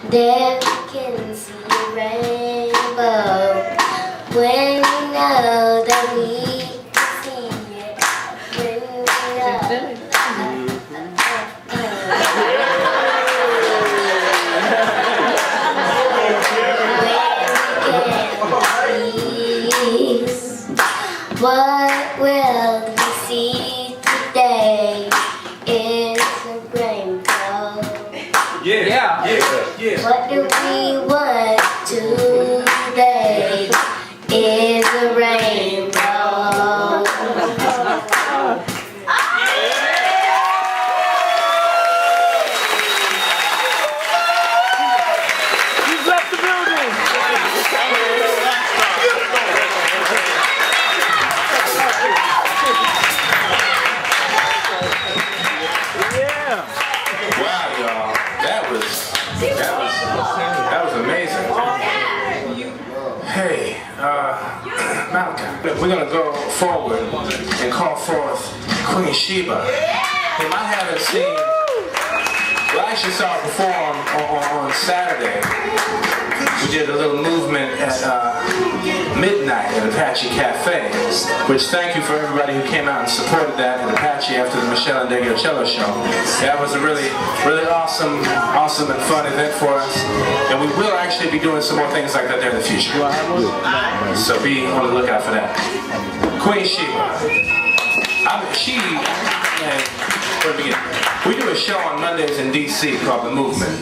There we can see a rainbow. When we know that we can see it. When we know. What will we see today? Is a rainbow. Yeah. What do we want today? Is a rainbow. He's left the building. Wow, y'all, that was amazing. Hey, Malcolm, we're gonna go forward and call forth Queen Sheba, whom I haven't seen. Well, I actually saw her perform on Saturday. We did a little movement at midnight at Apache Cafe, which thank you for everybody who came out and supported that at Apache after the Michelle and Degio Cello show. That was a really awesome and fun event for us, and we will actually be doing some more things like that there in the future. So be on the lookout for that. Queen Sheba. Where to begin? We do a show on Mondays in DC called The Movement,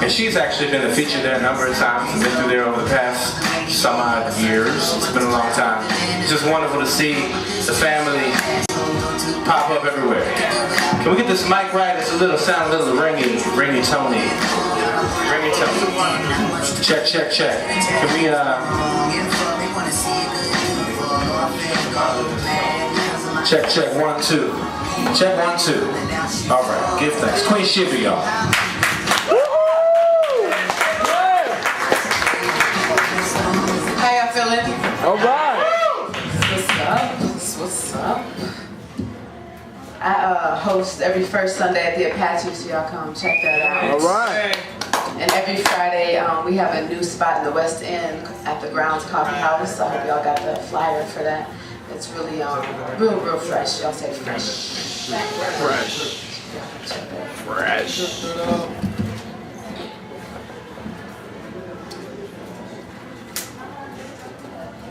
and she's actually been featured there a number of times and been through there over the past some odd years. It's been a long time. It's just wonderful to see the family pop up everywhere. Can we get this mic right? It's sound a little ringy, Tony. Check. Can we check 1 2. Check 1 2. All right, give thanks. Queen Sheba, y'all. How y'all feeling? All right. What's up? I host every first Sunday at the Apache, so y'all come check that out. All right. And every Friday we have a new spot in the West End at the Grounds Coffee House. So I hope y'all got the flyer for that. It's really real fresh. Y'all say fresh. Fresh.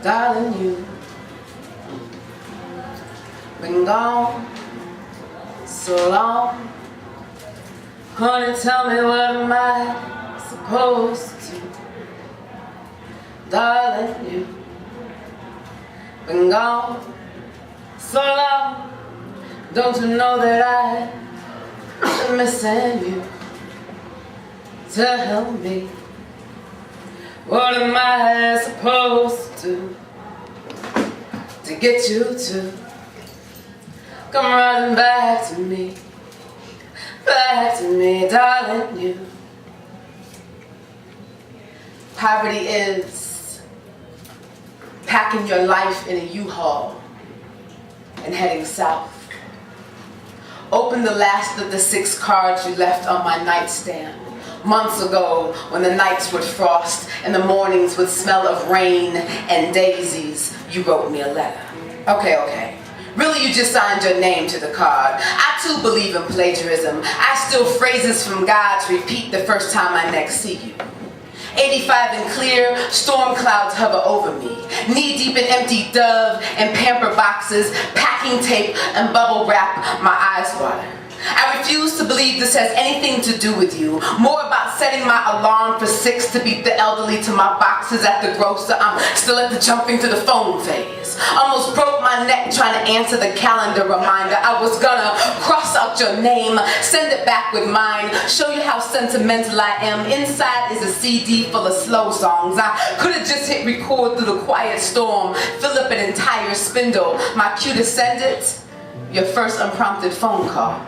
Darling, you been gone so long. Honey, tell me what am I supposed to do? Darling, you been gone so long. Don't you know that I'm missing you? Tell me, what am I supposed to get you to come running back to me, darling, you. Poverty is packing your life in a U-Haul and heading south. Open the last of the 6 cards you left on my nightstand months ago, when the nights would frost and the mornings would smell of rain and daisies. You wrote me a letter. Okay. Really, you just signed your name to the card. I too believe in plagiarism. I steal phrases from God to repeat the first time I next see you. 85 and clear, storm clouds hover over me. Knee deep in empty Dove and Pamper boxes, packing tape and bubble wrap, my eyes water. I refuse to believe this has anything to do with you. More about setting my alarm for 6 to beat the elderly to my boxes at the grocer. I'm still at the jumping to the phone phase. Almost broke my neck trying to answer the calendar reminder. I was gonna cross out your name, send it back with mine, show you how sentimental I am. Inside is a CD full of slow songs. I could have just hit record through the quiet storm, fill up an entire spindle. My cue to send it, your first unprompted phone call.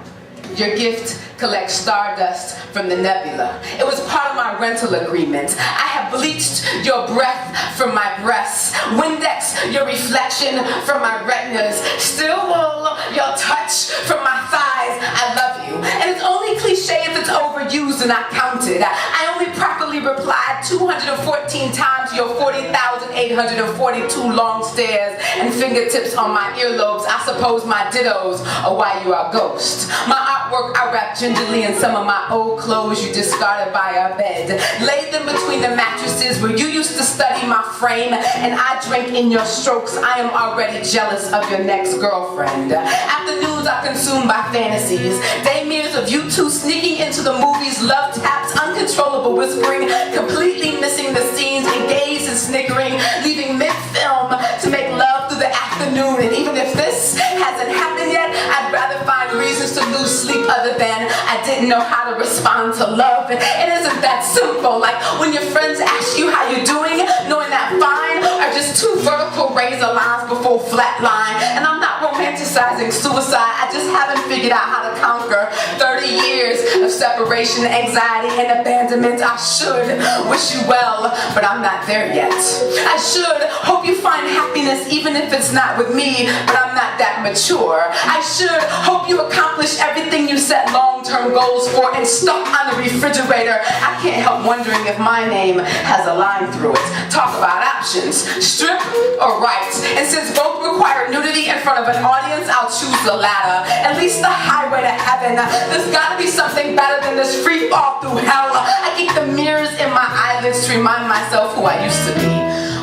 Your gift collects stardust from the nebula. It was part of my rental agreement. I have bleached your breath from my breasts, Windex your reflection from my retinas, still wool your touch from my thighs. I love you. And it's only cliche if it's overused and not counted. I only practice replied 214 times your 40,842 long stares and fingertips on my earlobes. I suppose my dittos are why you are ghost. My artwork I wrapped gingerly in some of my old clothes you discarded by our bed. Laid them between the mattresses where you used to study my frame, and I drank in your strokes. I am already jealous of your next girlfriend. Afternoons are consumed by fantasies. Day mirrors of you two sneaking into the movies, love taps, uncontrollable whispering, completely missing the scenes, engaged and snickering, leaving mid-film to make love through the afternoon. And even if this hasn't happened yet, I'd rather find reasons to lose sleep other than I didn't know how to respond to love. And it isn't that simple. Like when your friends ask you how you're doing, knowing that fine are just two vertical razor lines before flat line. And I'm not romanticizing suicide. I just haven't figured out how to conquer 30 years of separation, anxiety, and abandonment. I should wish you well, but I'm not there yet. I should hope you find happiness even if it's not with me, but I'm not that mature. I should hope you accomplish everything you set long-term goals for and stuck on the refrigerator. I can't help wondering if my name has a line through it. Talk about options, strip or right. And since both require nudity in front of an audience, I'll choose the latter. At least the highway to heaven. There's gotta be something better than this free fall through hell. I keep the mirrors in my eyelids to remind myself who I used to be.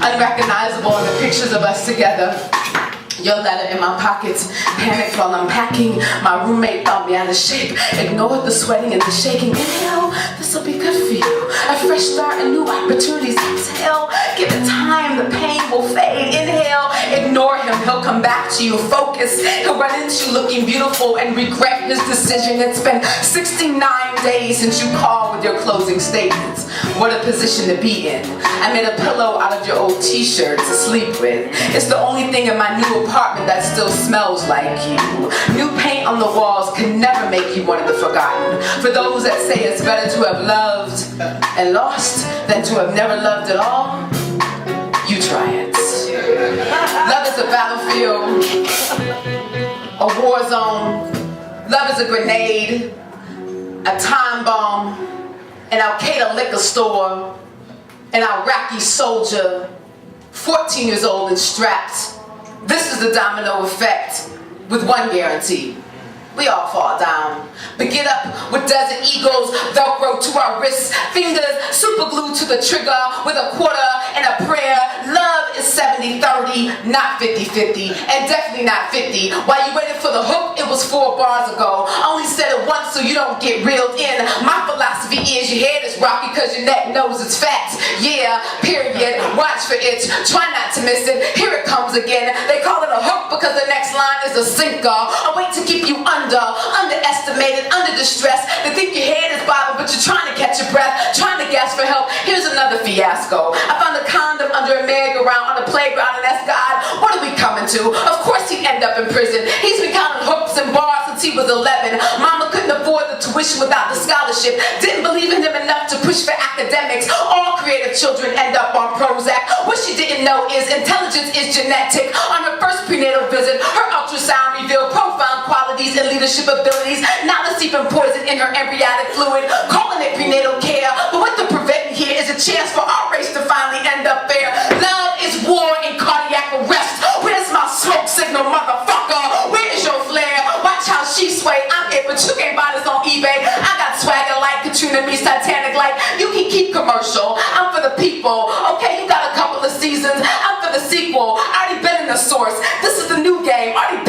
Unrecognizable in the pictures of us together. Your letter in my pockets, panicked while I'm packing. My roommate thought me out of shape, ignored the sweating and the shaking. Inhale, this'll be good for you. A fresh start and new opportunities. Exhale, give it time, the pain will fade. Inhale, ignore him, he'll come back to you. Focus, he'll run into you looking beautiful and regret his decision. It's been 69 days since you called with your closing statements. What a position to be in. I made a pillow out of your old t-shirt to sleep with. It's the only thing in my new apartment that still smells like you. New paint on the walls can never make you one of the forgotten. For those that say it's better to have loved and lost than to have never loved at all, you try it. Love is a battlefield, a war zone. Love is a grenade, a time bomb, an Al-Qaeda liquor store, an Iraqi soldier, 14 years old and strapped. This is the domino effect, with one guarantee. We all fall down. But get up with desert eagles, Velcro to our wrists, fingers super glued to the trigger with a quarter and a prayer. Love is 70-30, not 50-50, and definitely not 50. While you waited for the hook, it was 4 bars ago. Only said it once so you don't get reeled in. My philosophy is your head is rocky because your neck knows it's fat. Yeah, period. Watch for it. Try not to miss it. Here it comes again. They call it a hook because the next line is a sinker. A way to keep you underestimated, under distress. They think your head is bobbing, but you're trying to catch your breath, trying to gasp for help. Here's another fiasco. I found a condom under a merry-go-round on the playground, and that's God. What are we coming to? Of course he'd end up in prison. He's been counting hooks and bars since he was 11. Mama couldn't afford the tuition without the scholarship. Didn't believe in him enough to push for academics. All creative children end up on Prozac. What she didn't know is intelligence is genetic. On her first prenatal visit, her ultrasound revealed profound qualities and leadership abilities. Now let's even poison in her embryonic fluid, calling it prenatal care. But what they're preventing here is a chance for our race to finally end up there. Love is war and cardiac arrest. Where's my smoke signal, motherfucker? Where is your flare? Watch how she sway. I'm it, but you can't buy this on eBay. I got swagger like Katrina meets Titanic like you can keep commercial. I'm for the people. Okay, you got a couple of seasons. I'm for the sequel. I already been in the source. This is the new game. Already